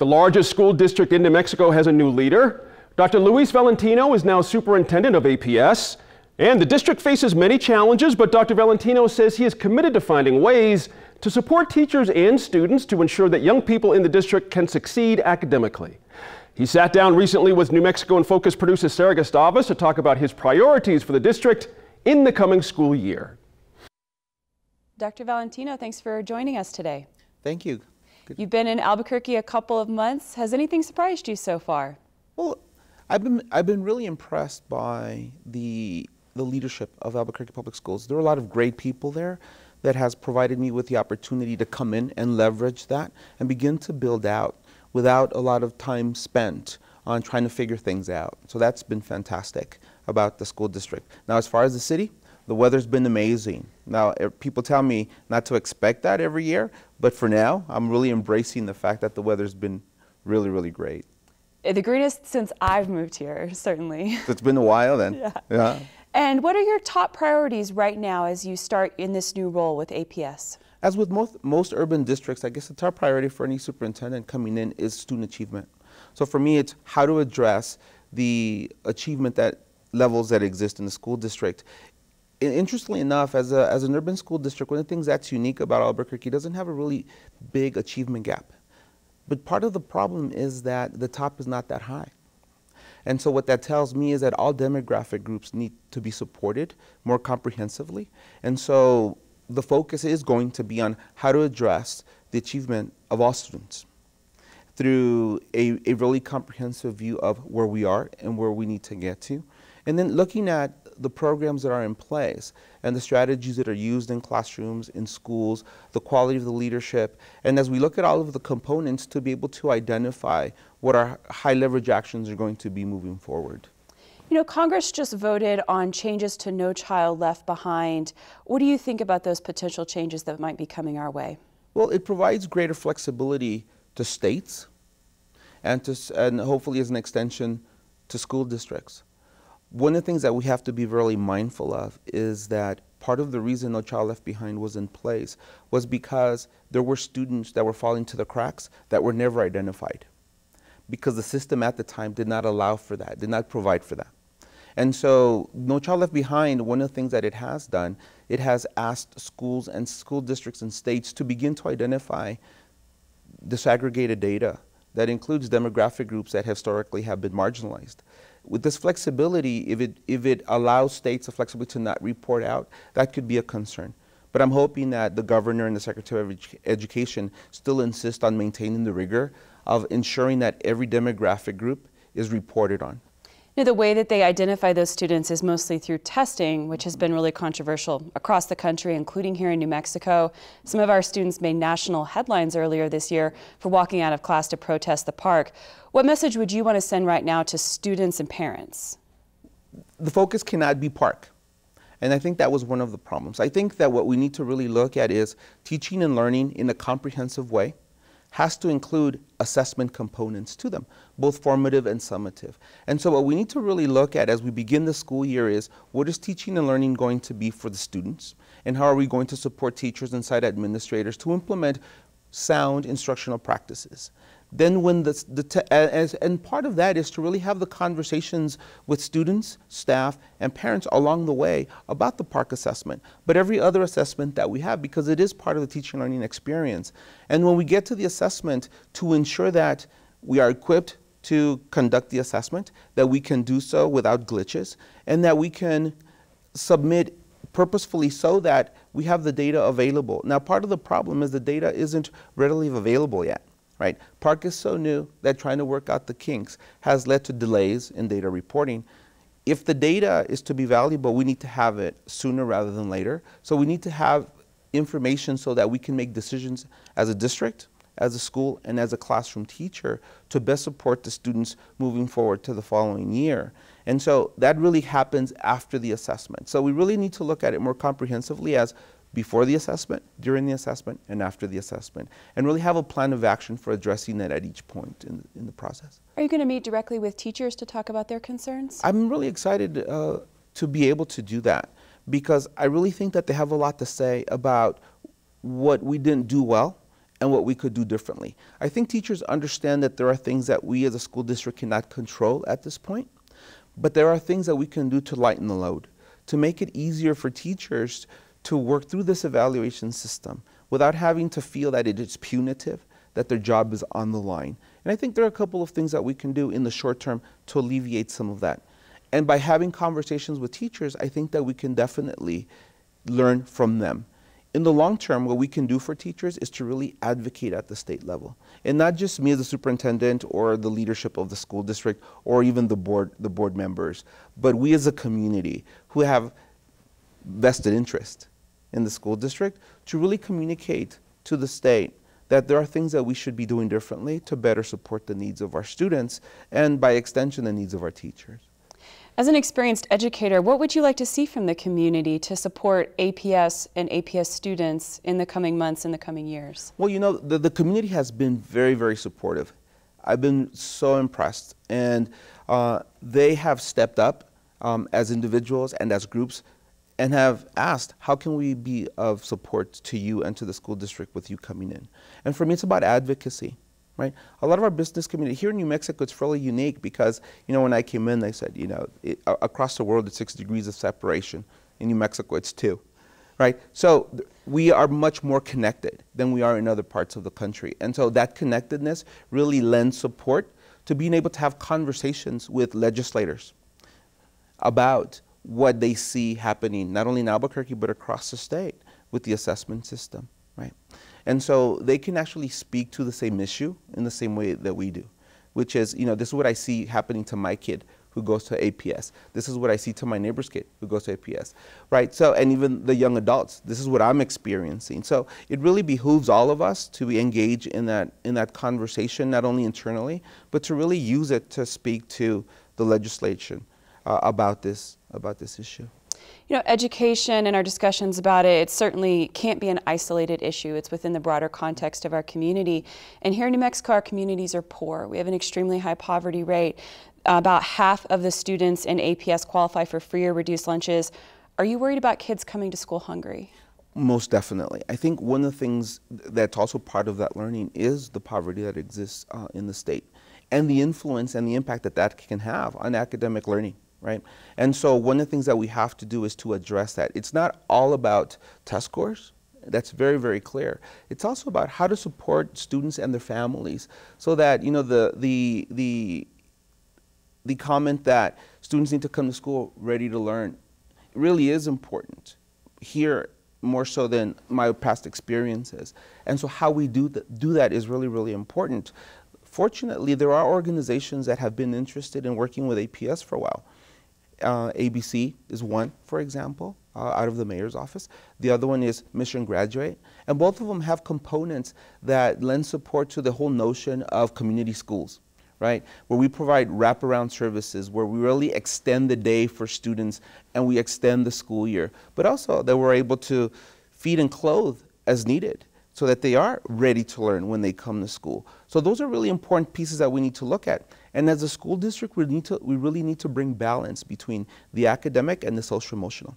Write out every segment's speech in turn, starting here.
The largest school district in New Mexico has a new leader. Dr. Luis Valentino is now superintendent of APS. And the district faces many challenges, but Dr. Valentino says he is committed to finding ways to support teachers and students to ensure that young people in the district can succeed academically. He sat down recently with New Mexico in Focus producer Sarah Gustavus to talk about his priorities for the district in the coming school year. Dr. Valentino, thanks for joining us today. Thank you. You've been in Albuquerque a couple of months. Has anything surprised you so far? Well, I've been really impressed by the leadership of Albuquerque Public Schools. There are a lot of great people there that has provided me with the opportunity to come in and leverage that and begin to build out without a lot of time spent on trying to figure things out. So that's been fantastic about the school district. Now, as far as the city, the weather's been amazing. Now, people tell me not to expect that every year, but for now, I'm really embracing the fact that the weather's been really, really great. The greenest since I've moved here, certainly. It's been a while then. Yeah. And what are your top priorities right now as you start in this new role with APS? As with most urban districts, I guess the top priority for any superintendent coming in is student achievement. So for me, it's how to address the achievement levels that exist in the school district. Interestingly enough, as an urban school district, one of the things that's unique about Albuquerque doesn't have a really big achievement gap. But part of the problem is that the top is not that high. And so what that tells me is that all demographic groups need to be supported more comprehensively. And so the focus is going to be on how to address the achievement of all students through a really comprehensive view of where we are and where we need to get to. And then looking at the programs that are in place and the strategies that are used in classrooms, in schools, the quality of the leadership, and as we look at all of the components to be able to identify what our high leverage actions are going to be moving forward. You know, Congress just voted on changes to No Child Left Behind. What do you think about those potential changes that might be coming our way? Well, it provides greater flexibility to states and hopefully as an extension to school districts. One of the things that we have to be really mindful of is that part of the reason No Child Left Behind was in place was because there were students that were falling to the cracks that were never identified, because the system at the time did not allow for that, did not provide for that. And so No Child Left Behind, one of the things that it has done, it has asked schools and school districts and states to begin to identify disaggregated data that includes demographic groups that historically have been marginalized. With this flexibility, if it allows states the flexibility to not report out, that could be a concern. But I'm hoping that the governor and the Secretary of Education still insist on maintaining the rigor of ensuring that every demographic group is reported on. You know, the way that they identify those students is mostly through testing, which has been really controversial across the country, including here in New Mexico. Some of our students made national headlines earlier this year for walking out of class to protest the park. What message would you want to send right now to students and parents? The focus cannot be park. And I think that was one of the problems. I think that what we need to really look at is teaching and learning in a comprehensive way has to include assessment components to them, both formative and summative. And so what we need to really look at as we begin the school year is, what is teaching and learning going to be for the students? And how are we going to support teachers and site administrators to implement sound instructional practices? Then when and part of that is to really have the conversations with students, staff, and parents along the way about the park assessment, but every other assessment that we have, because it is part of the teaching and learning experience. And when we get to the assessment, to ensure that we are equipped to conduct the assessment, that we can do so without glitches, and that we can submit purposefully so that we have the data available. Now, part of the problem is the data isn't readily available yet. Right? Park is so new that trying to work out the kinks has led to delays in data reporting. If the data is to be valuable, we need to have it sooner rather than later. So we need to have information so that we can make decisions as a district, as a school, and as a classroom teacher to best support the students moving forward to the following year. And so that really happens after the assessment. So we really need to look at it more comprehensively as before the assessment, during the assessment, and after the assessment, and really have a plan of action for addressing that at each point in the process. Are you going to meet directly with teachers to talk about their concerns? I'm really excited to be able to do that, because I really think that they have a lot to say about what we didn't do well and what we could do differently. I think teachers understand that there are things that we as a school district cannot control at this point, but there are things that we can do to lighten the load, to make it easier for teachers to work through this evaluation system without having to feel that it is punitive, that their job is on the line. And I think there are a couple of things that we can do in the short term to alleviate some of that. And by having conversations with teachers, I think that we can definitely learn from them. In the long term, what we can do for teachers is to really advocate at the state level. And not just me as a superintendent or the leadership of the school district or even the board members, but we as a community who have vested interest in the school district to really communicate to the state that there are things that we should be doing differently to better support the needs of our students and by extension the needs of our teachers. As an experienced educator, what would you like to see from the community to support APS and APS students in the coming months and the coming years? Well, you know, the community has been very, very supportive. I've been so impressed, and they have stepped up as individuals and as groups and have asked, how can we be of support to you and to the school district with you coming in? And for me, it's about advocacy. Right? A lot of our business community here in New Mexico, it's fairly unique because, you know, when I came in, they said, you know, across the world, it's 6 degrees of separation. In New Mexico, it's 2. Right? So we are much more connected than we are in other parts of the country. And so that connectedness really lends support to being able to have conversations with legislators about what they see happening, not only in Albuquerque, but across the state with the assessment system. Right? And so they can actually speak to the same issue in the same way that we do, which is, you know, this is what I see happening to my kid who goes to APS. This is what I see to my neighbor's kid who goes to APS, right? So, and even the young adults, this is what I'm experiencing. So it really behooves all of us to be engaged in that conversation, not only internally, but to really use it to speak to the legislation about this issue. You know, education and our discussions about it certainly can't be an isolated issue. It's within the broader context of our community. And here in New Mexico, our communities are poor. We have an extremely high poverty rate. About half of the students in APS qualify for free or reduced lunches. Are you worried about kids coming to school hungry? Most definitely. I think one of the things that's also part of that learning is the poverty that exists in the state and the influence and the impact that that can have on academic learning. Right? And so one of the things that we have to do is to address that. It's not all about test scores. That's very, very clear. It's also about how to support students and their families so that, you know, the comment that students need to come to school ready to learn really is important here more so than my past experiences. And so how we do that is really, really important. Fortunately, there are organizations that have been interested in working with APS for a while. ABC is one, for example, out of the mayor's office. The other one is Mission Graduate. And both of them have components that lend support to the whole notion of community schools, right? Where we provide wraparound services, where we really extend the day for students and we extend the school year. But also that we're able to feed and clothe as needed so that they are ready to learn when they come to school. So those are really important pieces that we need to look at. And as a school district, we really need to bring balance between the academic and the social emotional.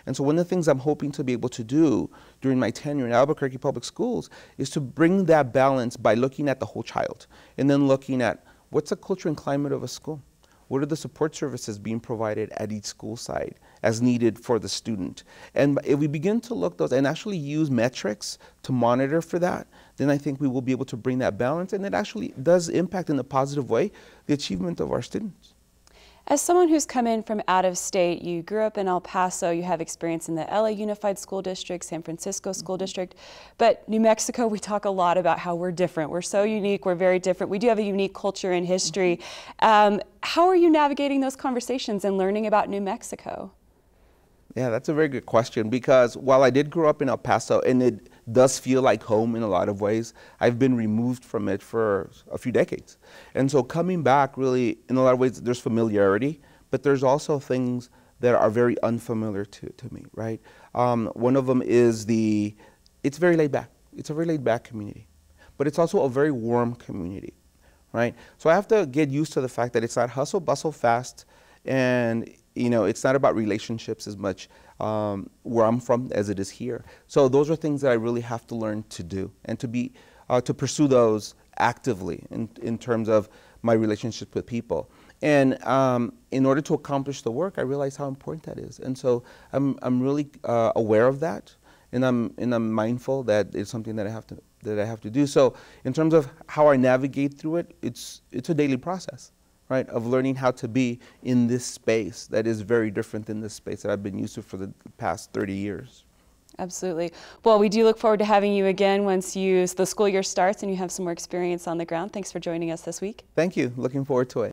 And so one of the things I'm hoping to be able to do during my tenure in Albuquerque Public Schools is to bring that balance by looking at the whole child and then looking at what's the culture and climate of a school? What are the support services being provided at each school site as needed for the student? And if we begin to look those and actually use metrics to monitor for that, then I think we will be able to bring that balance, and it actually does impact in a positive way the achievement of our students. As someone who's come in from out of state, you grew up in El Paso, you have experience in the LA Unified School District, San Francisco School District, but New Mexico, we talk a lot about how we're different. We're so unique, we're very different. We do have a unique culture and history. How are you navigating those conversations and learning about New Mexico? Yeah, that's a very good question, because while I did grow up in El Paso, and it does feel like home in a lot of ways, I've been removed from it for a few decades. And so coming back, really, in a lot of ways, there's familiarity, but there's also things that are very unfamiliar to me, right? One of them is it's very laid back. It's a very laid back community, but it's also a very warm community, right? So I have to get used to the fact that it's not hustle, bustle, fast, and you know, it's not about relationships as much where I'm from as it is here. So those are things that I really have to learn to do and to be to pursue those actively in terms of my relationship with people. And in order to accomplish the work, I realize how important that is. And so I'm really aware of that, and I'm mindful that it's something that I have to do. So in terms of how I navigate through it, it's a daily process, right, of learning how to be in this space that is very different than this space that I've been used to for the past 30 years. Absolutely. Well, we do look forward to having you again once the school year starts and you have some more experience on the ground. Thanks for joining us this week. Thank you. Looking forward to it.